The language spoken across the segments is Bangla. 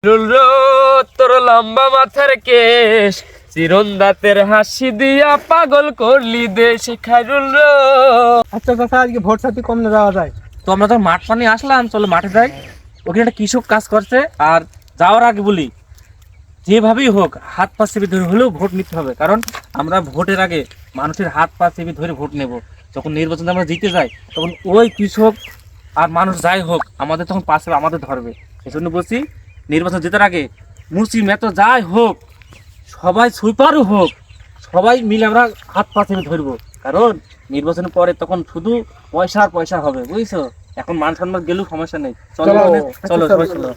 রুলরো তোর লম্বা মাথার কেশ, চিরন দাঁতের হাসি দিয়া পাগল করলি দেশ খাইরুল রো। আচ্ছা চাচা, আজকে ভোট সাথে কম যাওয়া যায়? তো আমরা তো মাঠ পানি আসলাম, চলো মাঠে যাই। ওখানে একটা কৃষক কাজ করছে, আর যাওয়ার আগে বলি যেভাবেই হোক হাত পা চেপে ধরে হলেও ভোট নিতে হবে, কারণ আমরা ভোটের আগে মানুষের হাত পা চেপে ধরে ভোট নেব। যখন নির্বাচনে আমরা জিতে যাই তখন ওই কৃষক আর মানুষ যাই হোক আমাদের তখন পাশে আমাদের ধরবে। এই জন্য বলছি নির্বাচন জেতার আগে মুসলিম এত যাই হোক, সবাই সুইপারও হোক, সবাই মিলে আমরা হাত পা চেপে ধরবো, কারণ নির্বাচনের পরে তখন শুধু পয়সা আর পয়সা হবে, বুঝছো? এখন মান সম্মান গেলেও সমস্যা নেই। চলো চলো সবাই চলো।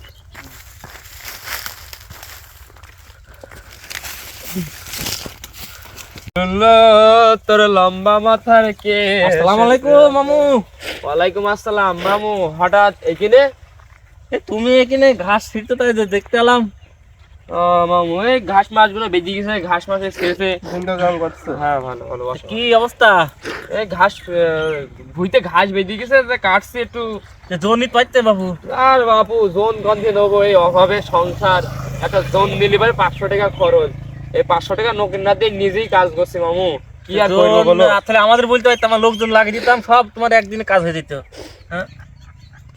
রুলরো তোর লম্বা মাথার কেশ। আসসালামু আলাইকুম মামু। ওয়ালাইকুম আসসালাম মামু। হঠাৎ এখানে? তুমি এখানে ঘাস ছিঁড়তে তাই দেখতে এলাম। মামু এই ঘাস মাছগুলো বেঁধে গেছে, ঘাস মাছ ছেড়েছে। দিনটা কেমন করছে? হ্যাঁ ভালো ভালো বসো। কি অবস্থা? এই ঘাস ভুইতে ঘাস বেঁধে গেছে, কাটছি একটু। জমি পাইতে বাবু? আর বাপু জোন গন্ধে নেবো, এই অভাবে সংসার। একটা জোন দিলি পারে 500 টাকা খরচ, এই 500 টাকা নকিন না দিয়ে নিজেই কাজ করছি মামু। কি আর করবো বলো? তাহলে আমাদের বলতে হয়, আমার লোকজন লাগিয়ে দিতাম, সব তোমার একদিনে কাজ হয়ে যেত। হ্যাঁ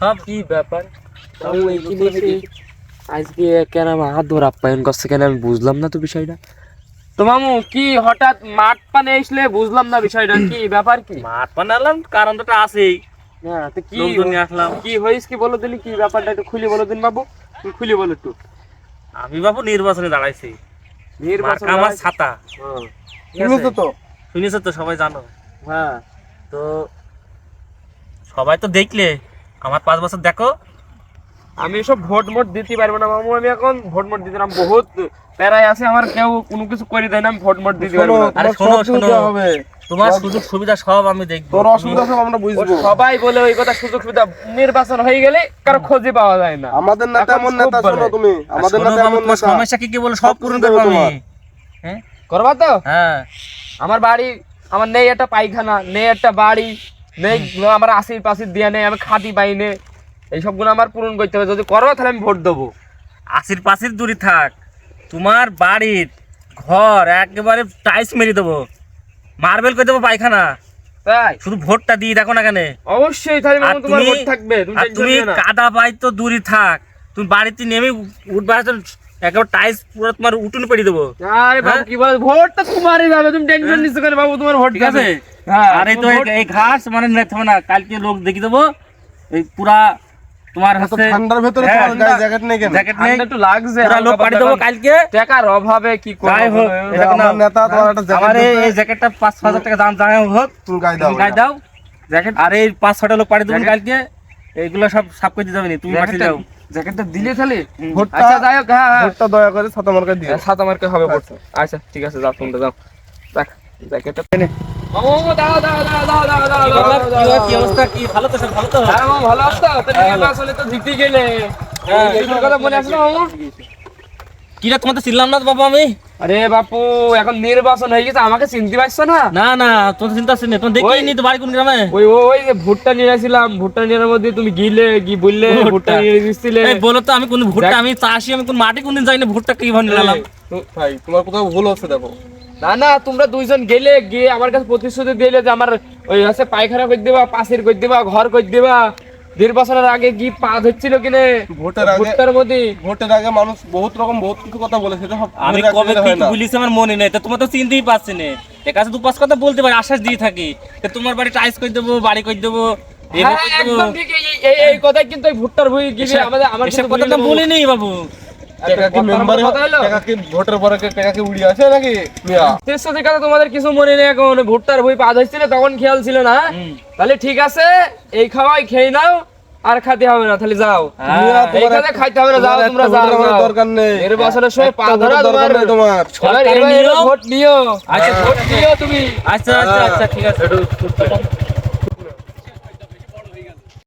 সব কি ব্যাপার আজকে কেন আমার হাত ধরে আপ্যায়ন করছে, কেন আমি বুঝলাম না তো বিষয়টা। তো মামু কি হঠাৎ মাঠ পানে আসলে, বুঝলাম না বিষয়টা কি ব্যাপার। কি মাঠ বানালাম, কারণ তো আছেই, হ্যাঁ তো কি লোকজন নিয়ে আসলাম। কি হয়েছে কি বলো দিলি, কি ব্যাপারটা একটু খুলে বলো দিন বাবু, তুমি খুলে বলো একটু। আমি বাবু নির্বাচনে দাঁড়াইছি, নির্বাচন আমার ছাতা। হ্যাঁ ঠিক আছে? শুনেছো তো? শুনেছো তো, সবাই জানো। হ্যাঁ তো সবাই তো দেখলে আমার 5 বছর দেখো। আমি এসব ভোট মোট দিতে পারবো না মামু, আমি এখন ভোট মোট দিতে না, বহুত প্যারায় আছে আমার, কেউ কোনো কিছু করে দেয় না, আমি ভোট মোট দিতে পারবো না। আরে তোমার শোনো সব শোনো, দিতে হবে। তোমার সুযোগ সুবিধা সব আমি দেখবো। তোর অসুবিধা সব আমরা ও বুঝবো। সবাই বলে ওই কথা, সুযোগ সুবিধা নির্বাচন হয়ে গেলে কারো খোঁজে পাওয়া যায় না। আমাদের নেতা এখন এমন খুব নেতা, বলে। শোনো তুমি, আমাদের শোনো নেতা বাবু, এমন তোমার নেতা। সমস্যা কি কি বলে সব পূরণ দেবে করবো আমি। তোমার। হ্যাঁ করবা তো? হ্যাঁ। আমার বাড়ি, আমার নেই একটা পায়খানা, নেই একটা বাড়ি, নেই আমার আশির পাশির দিয়া নেই, আমি খাতি পাই নে, এইসবগুলো আমার পূরণ করতে হবে। যদি করো তাহলে আমি ভোট দেবো। আশির পাশির দূরে থাক, তোমার বাড়ির ঘর একেবারে টাইলস মেরে দেবো, মার্বেল করে দেবো পায়খানা, তাই শুধু ভোটটা দিয়ে দেখো না কেন। অবশ্যই তাহলে আর মামু তোমার তুমি- ভোট থাকবে, তুমি আর টেনশন তুমি নিও না। কাদা পাই তো দূরে থাক, তুমি বাড়িতে নেমে উঠবে, একেবারে টাইলস পুরো তোমার উঠুন পেড়ে দেবো। আরে বাবু হ্যাঁ? কি বল, ভোটটা তোমারই যাবে, তুমি টেনশন নিচ্ছ কেন বাবু, তোমার ভোট ঠিক আছে? যাবে। হ্যাঁ আর এই তো তোমার ভোট- এই ঘাস মানে নিতে হবে না, কালকে লোক দেখে দেবো। এই পুরা তোমার এত হচ্ছে ঠান্ডার ভেতরে হ্যাঁ, তোমার গায়ে জ্যাকেট নেই কেন? জ্যাকেট নেই, ঠান্ডা একটু লাগছে, পুরা লোক হালকা পাঠিয়ে পাতলা দেবো এখন। কালকে। টাকার অভাবে কি যাই হোক, করবো? এটা আমার নেতা তোমার একটা জ্যাকেট আমার দিতে, এই জ্যাকেটটা 5-6 হাজার টাকা দাম যাই হোক, তুমি গায়ে তুমি দাও। গায়ে দাও জ্যাকেট, আর এই 5-6টা লোক পাঠিয়ে দেবেন জ্যাকেট- কালকে, এইগুলো সব সাফ করে দিতে হবে না, তুমি পাঠিয়ে দাও। জ্যাকেটটা দিলে তাহলে ভোটটা- আচ্ছা যাই হোক, হ্যাঁ হ্যাঁ ভোটটা দয়া করে ছাতা মার্কা দিও। সাত আমারকে হবে ভোট। আচ্ছা ঠিক আছে, যাও তোমরা যাও, দেখ জ্যাকেটটা পেনে। মামু দাও দাও দাও দাও দাও দাও কি দাও বাবা, দাও, কি দাও, কি দাও। অবস্থা, কি ভালো তো? সব ভালো তো? হ্যাঁ মামু ভালো আছো তো? নির্বাচনে তো জিতে গেলে, হ্যাঁ। এইগুলোর কথা মনে আছে না মামু? কি রে, তোমার তো চিনলাম না তো বাবা আমি। আরে বাপু এখন নির্বাচন হয়ে গেছে, আমাকে চিনতে পারছো না? না না, তোমার চিন্তা আছে না, তোমার দেখিয়ে নি তো বাড়ি কোন গ্রামে। ওই ওই যে ভুট্টা নিয়ে আসছিলাম, ভুট্টা নিয়ে মধ্যে তুমি গিলে কি বললে, ভুট্টা নিয়ে দিছিলে। এই বলো তো, আমি কোন ভোটটা, আমি চাষি, আমি কোন মাটি কোনদিন যাই না, ভোটটা কি ভাবে নিলাম? ভাই তোমার কোথাও ভুল হচ্ছে দেখো। না না, তোমরা দুইজন গেলে, গিয়ে আমার কাছে প্রতিশ্রুতি দিলে যে আমার ওই হচ্ছে পায়খানা করে দিবা, পাশের করে দিবা, ঘর করে দিবা। 1.5 বছরের আগে কি পাদ হচ্ছিল কিনে ভোটের আগে, ভুট্টার মধ্যে? ভোটের আগে মানুষ বহুত রকম বহুত কিছু কথা বলে, সেটা সব আমি ধরে রাখতে কবে হয় কি না। বলিস আমার মনে নেই, তো তোমার তো চিনতেই পারছি না। এর কাছে 2-5 কথা বলতে পারি, আশ্বাস দিয়ে থাকি যে তোমার বাড়ি টাইস করে দেবো, বাড়ি করে দেবো, হ্যাঁ একদম ঠিক, এই কথাই কিন্তু ওই ভুট্টার ভুই গিয়ে আমাদের আমার এসব কিন্তু কথা তো বলিনি বাবু। টাকা কি মেম্বার কথা হলো? টাকা কি ভোটের পরে টাকা কি উড়িয়ে আসে নাকি মিয়া? প্রতিশ্রুতির কথা তোমাদের কিছু মনে নেই এখন? ভুট্টার ভুই পাদ হচ্ছিল তখন খেয়াল ছিল না? তাহলে ঠিক আছে, এই খাওয়াই খেয়ে নাও, আর খেতে হবে না, তাহলে যাও। মিয়া, এই তোমার কথা খাইতে হবে না, যাও তোমার তোমরা একটা যাও, ভোটের আমার যাও। দরকার নেই। 1.5 বছরের সময় পা একটা ধরা ভোটের দরকার নেই তোমার। এবার সরকারি এবার নিয়ম। ভোট নিও, আচ্ছা, ভোট নিও তুমি। আচ্ছা আচ্ছা আচ্ছা, ঠিক আছে।